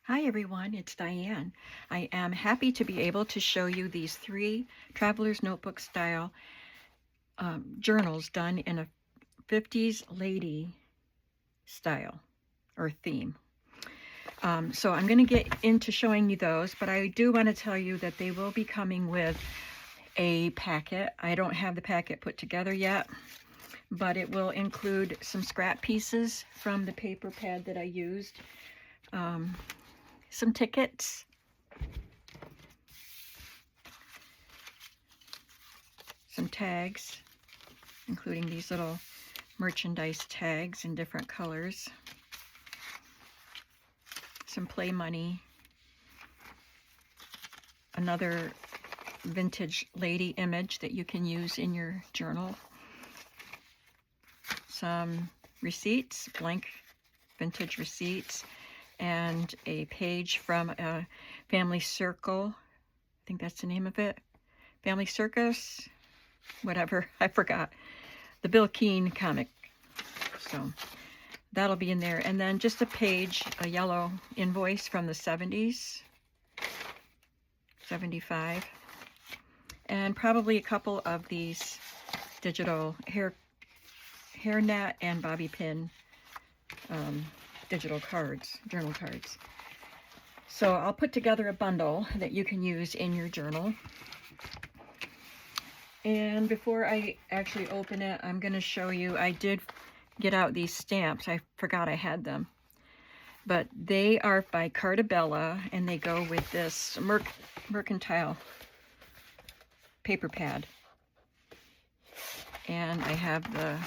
Hi everyone, it's Diane. I am happy to be able to show you these 3 Traveler's Notebook style journals done in a 50s lady style or theme. So I'm going to get into showing you those, but I do want to tell you that they will be coming with a packet. I don't have the packet put together yet, but it will include some scrap pieces from the paper pad that I used, some tickets, some tags, including these little merchandise tags in different colors, some play money, another vintage lady image that you can use in your journal, some receipts, blank vintage receipts, and a page from a Family Circle, I think that's the name of it, Family Circus, whatever, I forgot, the Bill Keane comic. So that'll be in there. And then just a page, a yellow invoice from the 70s, 75, and probably a couple of these digital hairnet and bobby pin digital cards, journal cards. So I'll put together a bundle that you can use in your journal. And before I actually open it, I'm going to show you, I did get out these stamps. I forgot I had them. But they are by Cartabella, and they go with this mercantile paper pad. And I have the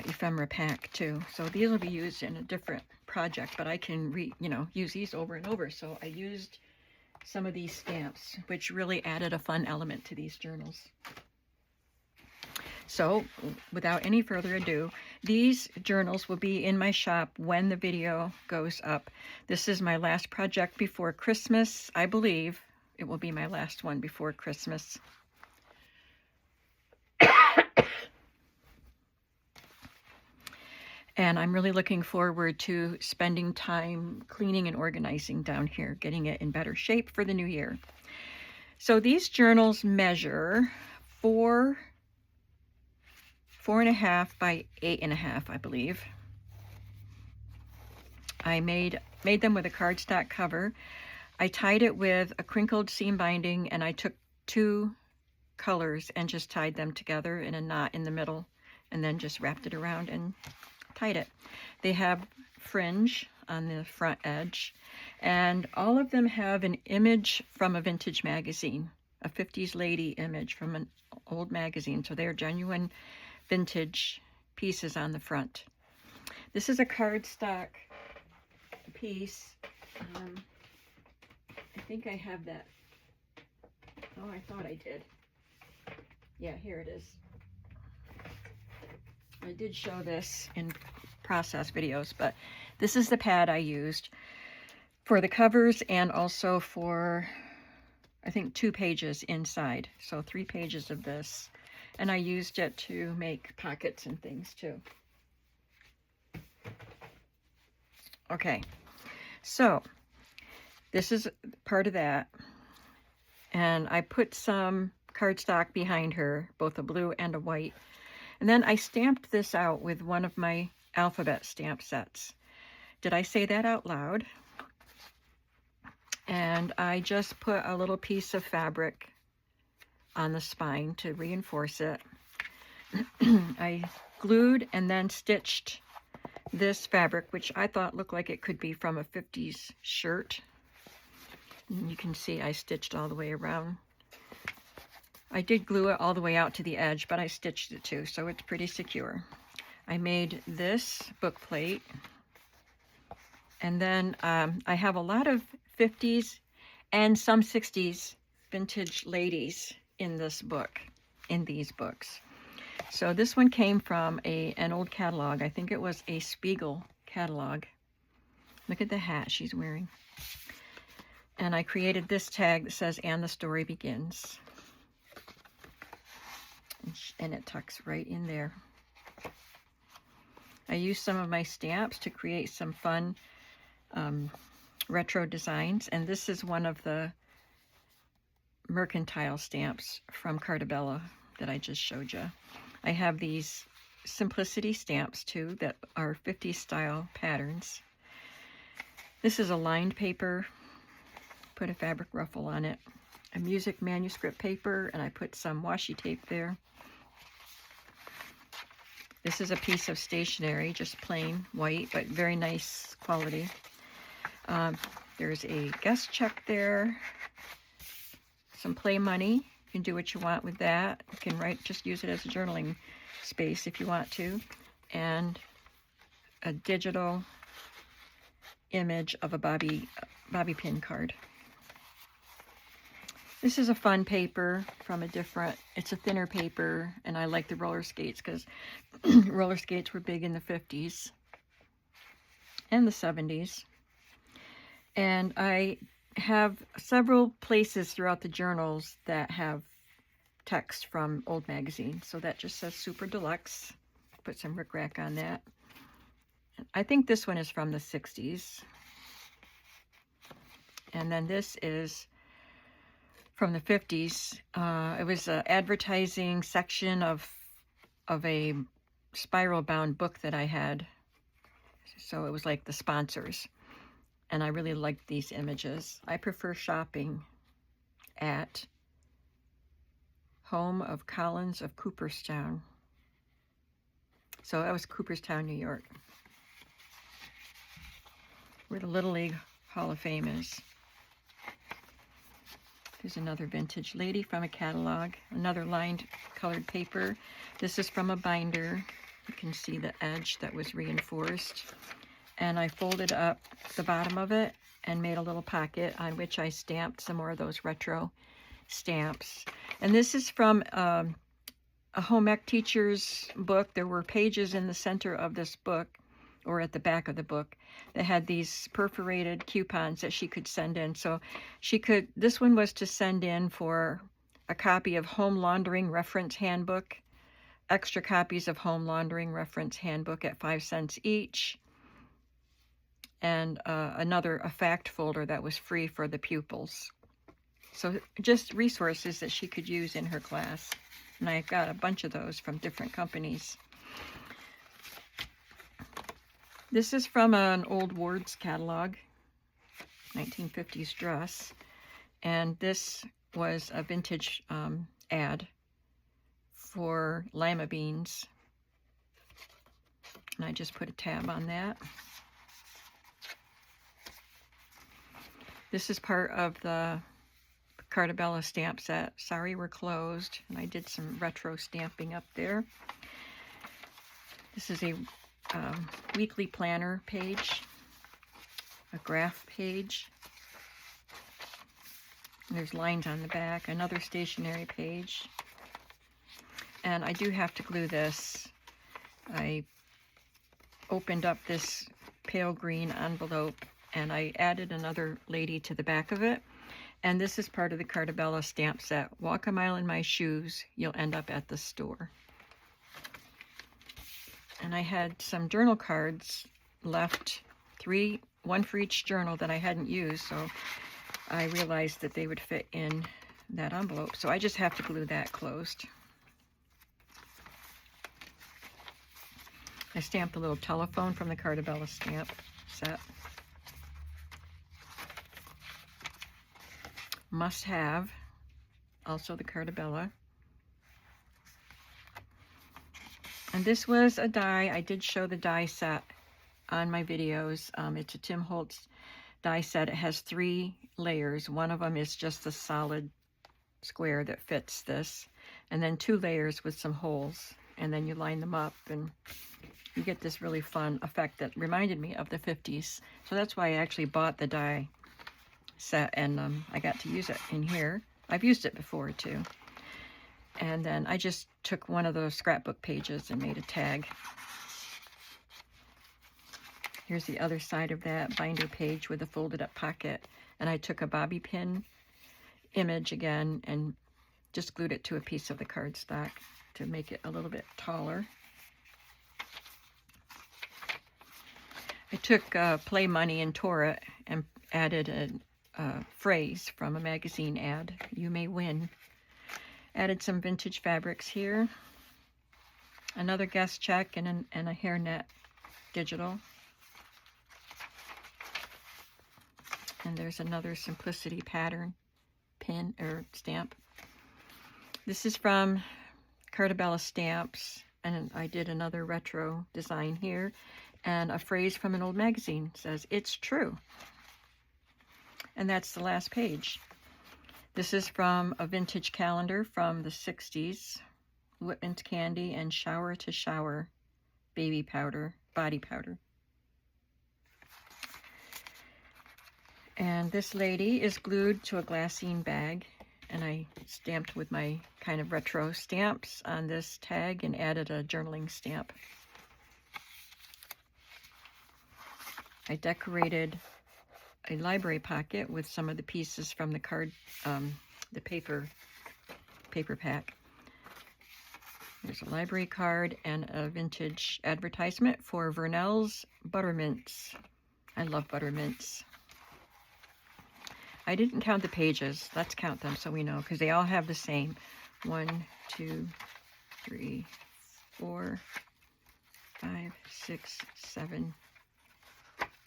ephemera pack too. So these will be used in a different project, but I can use these over and over. So I used some of these stamps, which really added a fun element to these journals. So without any further ado, these journals will be in my shop when the video goes up. This is my last project before Christmas. I believe it will be my last one before Christmas. And I'm really looking forward to spending time cleaning and organizing down here, getting it in better shape for the new year. So these journals measure 4.5 by 8.5, I believe. I made them with a cardstock cover. I tied it with a crinkled seam binding, and I took 2 colors and just tied them together in a knot in the middle, and then just wrapped it around and tied it. They have fringe on the front edge, and all of them have an image from a vintage magazine, a 50s lady image from an old magazine. So they're genuine vintage pieces on the front. This is a cardstock piece. I think I have that. Oh, I thought I did. Yeah, here it is. I did show this in process videos, but this is the pad I used for the covers and also for, I think, 2 pages inside. So 3 pages of this. And I used it to make pockets and things too. Okay, so this is part of that. And I put some cardstock behind her, both a blue and a white. And then I stamped this out with one of my alphabet stamp sets. Did I say that out loud? And I just put a little piece of fabric on the spine to reinforce it. I glued and then stitched this fabric, which I thought looked like it could be from a 50s shirt. And you can see I stitched all the way around. I did glue it all the way out to the edge, but I stitched it too, so it's pretty secure. I made this book plate, and then I have a lot of 50s and some 60s vintage ladies in this book, in these books. So this one came from an old catalog. I think it was a Spiegel catalog. Look at the hat she's wearing. And I created this tag that says, "And the story begins." And it tucks right in there. I used some of my stamps to create some fun retro designs, and this is one of the mercantile stamps from Cartabella that I just showed you. I have these simplicity stamps too that are 50s style patterns. This is a lined paper, put a fabric ruffle on it, a music manuscript paper, and I put some washi tape there. This is a piece of stationery, just plain white, but very nice quality. There's a guest check there, some play money. You can do what you want with that. You can write, just use it as a journaling space if you want to. And a digital image of a bobby pin card. This is a fun paper from it's a thinner paper, and I like the roller skates because roller skates were big in the 50s and the 70s. And I have several places throughout the journals that have text from old magazines. So that just says Super Deluxe. Put some rickrack on that. I think this one is from the 60s. And then this is from the 50s. It was an advertising section of a spiral bound book that I had. So it was like the sponsors. And I really liked these images. I prefer shopping at Home of Collins of Cooperstown. So that was Cooperstown, New York, where the Little League Hall of Fame is. There's another vintage lady from a catalog, another lined colored paper. This is from a binder. You can see the edge that was reinforced. And I folded up the bottom of it and made a little pocket on which I stamped some more of those retro stamps. And this is from a home ec teacher's book. There were pages in the center of this book, or at the back of the book, that had these perforated coupons that she could send in. So this one was to send in for a copy of Home Laundering Reference Handbook, extra copies of Home Laundering Reference Handbook at 5 cents each, and a fact folder that was free for the pupils. So just resources that she could use in her class. And I got a bunch of those from different companies. This is from an old Ward's catalog, 1950s dress. And this was a vintage ad for lima beans. And I just put a tab on that. This is part of the Cartabella stamp set. Sorry, we're closed. And I did some retro stamping up there. This is a weekly planner page, a graph page. And there's lines on the back, another stationery page. And I do have to glue this. I opened up this pale green envelope and I added another lady to the back of it. And this is part of the Cartabella stamp set. Walk a mile in my shoes, you'll end up at the store. And I had some journal cards left, one for each journal that I hadn't used, so I realized that they would fit in that envelope. So I just have to glue that closed. I stamped a little telephone from the Cartabella stamp set. Must have, also the Cartabella. And this was a die. I did show the die set on my videos. It's a Tim Holtz die set. It has 3 layers. One of them is just the solid square that fits this. And then 2 layers with some holes. And then you line them up and you get this really fun effect that reminded me of the 50s. So that's why I actually bought the die set, and I got to use it in here. I've used it before too. And then I just took one of those scrapbook pages and made a tag. Here's the other side of that binder page with a folded up pocket. And I took a bobby pin image again and just glued it to a piece of the cardstock to make it a little bit taller. I took Play Money and tore it and added a phrase from a magazine ad. You may win. Added some vintage fabrics here. Another guest check and a hairnet digital. And there's another Simplicity pattern pin or stamp. This is from Cartabella Stamps, and I did another retro design here. And a phrase from an old magazine says, "It's true." And that's the last page. This is from a vintage calendar from the 60s. Whitman's Candy and Shower to Shower baby powder, body powder. And this lady is glued to a glassine bag, and I stamped with my kind of retro stamps on this tag and added a journaling stamp. I decorated a library pocket with some of the pieces from the card, the paper pack. There's a library card and a vintage advertisement for Vernell's Buttermints. I love Buttermints. I didn't count the pages. Let's count them so we know, because they all have the same. 1, 2, 3, 4, 5, 6, 7,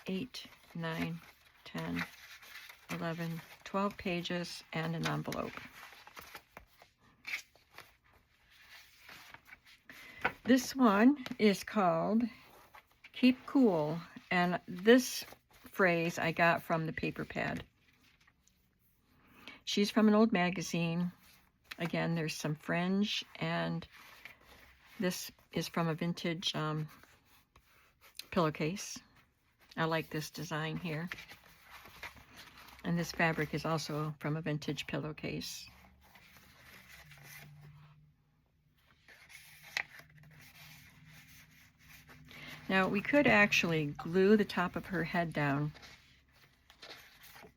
8, 9, 10, 11, 12 pages and an envelope. This one is called Keep Cool, and this phrase I got from the paper pad. She's from an old magazine. Again, there's some fringe, and this is from a vintage pillowcase. I like this design here. And this fabric is also from a vintage pillowcase. Now, we could actually glue the top of her head down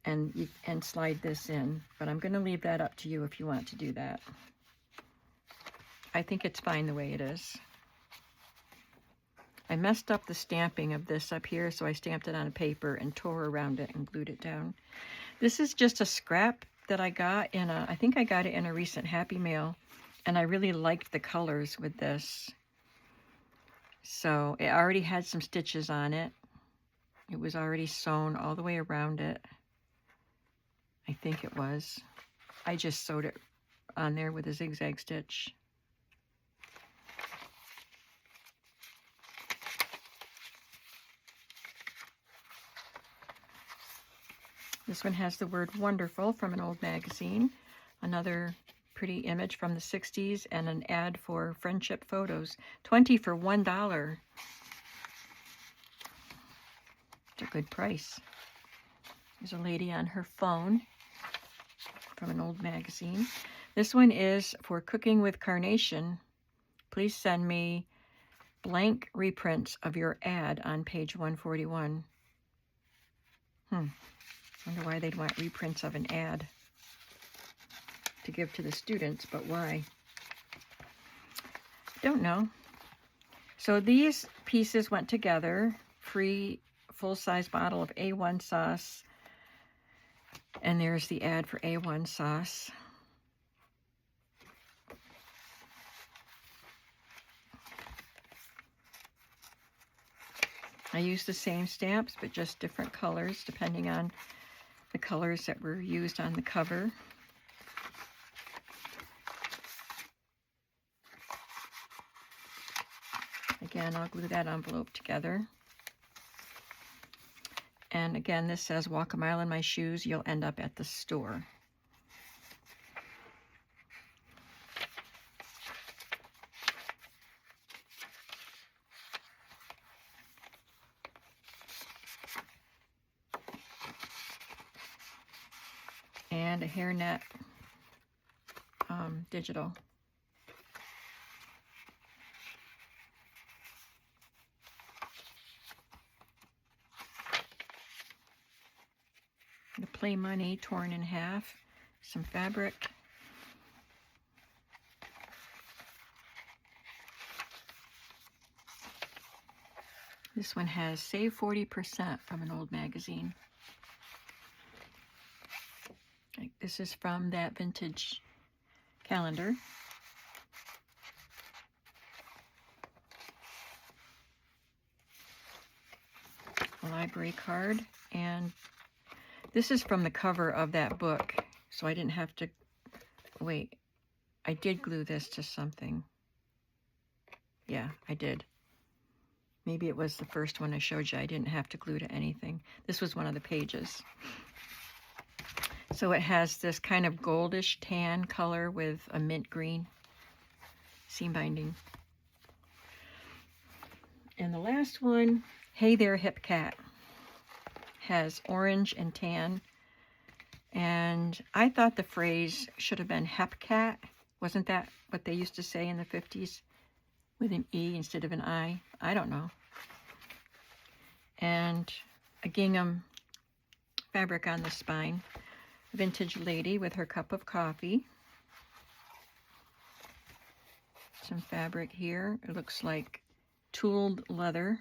and slide this in, but I'm going to leave that up to you if you want to do that. I think it's fine the way it is. I messed up the stamping of this up here, so I stamped it on a paper and tore around it and glued it down. This is just a scrap that I got in I think I got it in a recent Happy Mail, and I really liked the colors with this. So it already had some stitches on it. It was already sewn all the way around it. I think it was. I just sewed it on there with a zigzag stitch. This one has the word wonderful from an old magazine. Another pretty image from the 60s and an ad for friendship photos. 20 for $1. It's a good price. There's a lady on her phone from an old magazine. This one is for Cooking with Carnation. Please send me blank reprints of your ad on page 141. Wonder why they'd want reprints of an ad to give to the students, but why? Don't know. So these pieces went together. Free full-size bottle of A1 sauce. And there's the ad for A1 sauce. I used the same stamps, but just different colors, depending on the colors that were used on the cover. Again, I'll glue that envelope together. And again, this says, walk a mile in my shoes, you'll end up at the store. And a hairnet digital. The Play Money torn in half, some fabric. This one has save 40% from an old magazine. This is from that vintage calendar. A library card, and this is from the cover of that book, so I didn't have to wait. I did glue this to something. Yeah, I did. Maybe it was the first one I showed you. I didn't have to glue to anything. This was one of the pages. So it has this kind of goldish tan color with a mint green seam binding. And the last one, Hey There Hip Cat, has orange and tan. And I thought the phrase should have been Hep Cat. Wasn't that what they used to say in the 50s? With an E instead of an I? I don't know. And a gingham fabric on the spine. Vintage lady with her cup of coffee. Some fabric here. It looks like tooled leather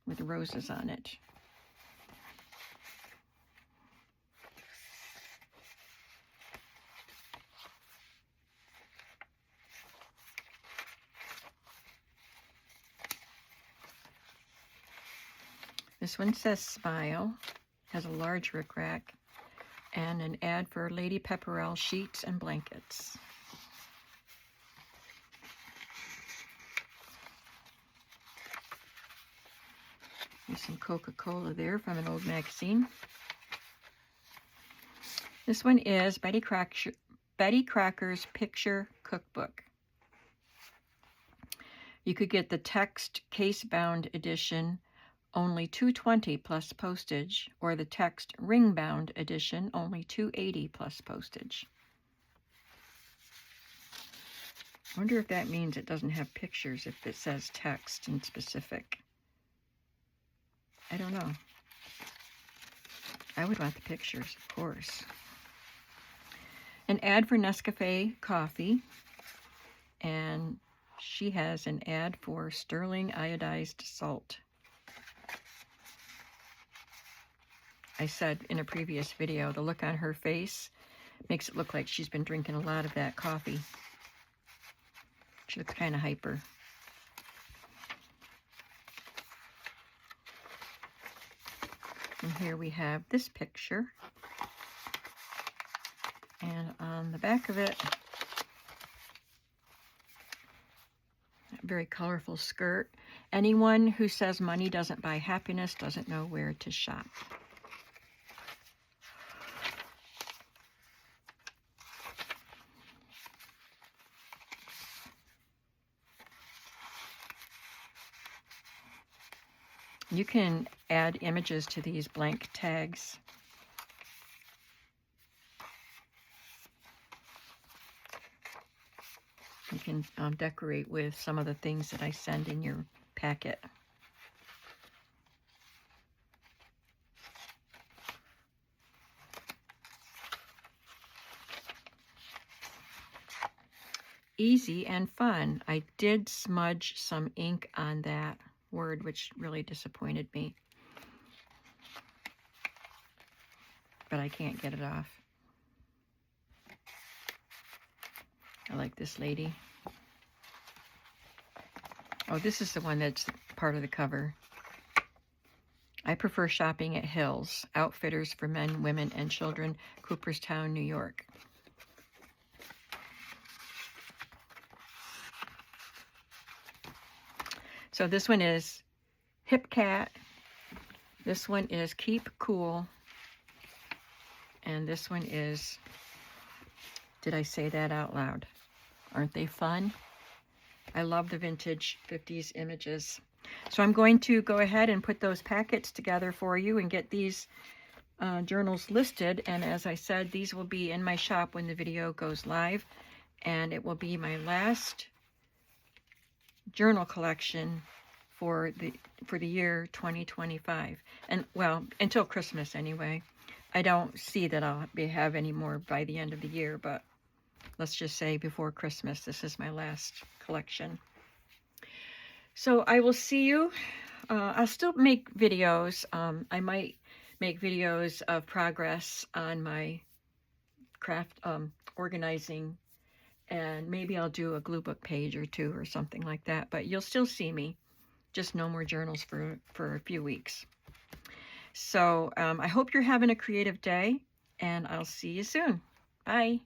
with roses on it. This one says Smile, has a large rickrack, and an ad for Lady Pepperell sheets and blankets. There's some Coca-Cola there from an old magazine. This one is Betty Cracker's Picture Cookbook. You could get the text case-bound edition, only $2.20 plus postage, or the text ring-bound edition, only $2.80 plus postage. I wonder if that means it doesn't have pictures if it says text in specific. I don't know. I would want the pictures, of course. An ad for Nescafe coffee, and she has an ad for sterling iodized salt. I said in a previous video, the look on her face makes it look like she's been drinking a lot of that coffee. She looks kind of hyper. And here we have this picture. And on the back of it, a very colorful skirt. Anyone who says money doesn't buy happiness doesn't know where to shop. You can add images to these blank tags. You can decorate with some of the things that I send in your packet. Easy and fun. I did smudge some ink on that word, which really disappointed me. But I can't get it off. I like this lady. Oh, this is the one that's part of the cover. I prefer shopping at Hills, Outfitters for Men, Women, and Children, Cooperstown, New York. So this one is Hip Cat. This one is Keep Cool. And this one is, did I say that out loud? Aren't they fun? I love the vintage 50s images. So I'm going to go ahead and put those packets together for you and get these journals listed. And as I said, these will be in my shop when the video goes live. And it will be my last journal collection for the year 2025. And well, until Christmas anyway. I don't see that I'll have any more by the end of the year, but let's just say before Christmas, this is my last collection. So I will see you I'll still make videos. I might make videos of progress on my craft organizing, and maybe I'll do a glue book page or two or something like that, but you'll still see me, just no more journals for a few weeks. So I hope you're having a creative day, and I'll see you soon. Bye.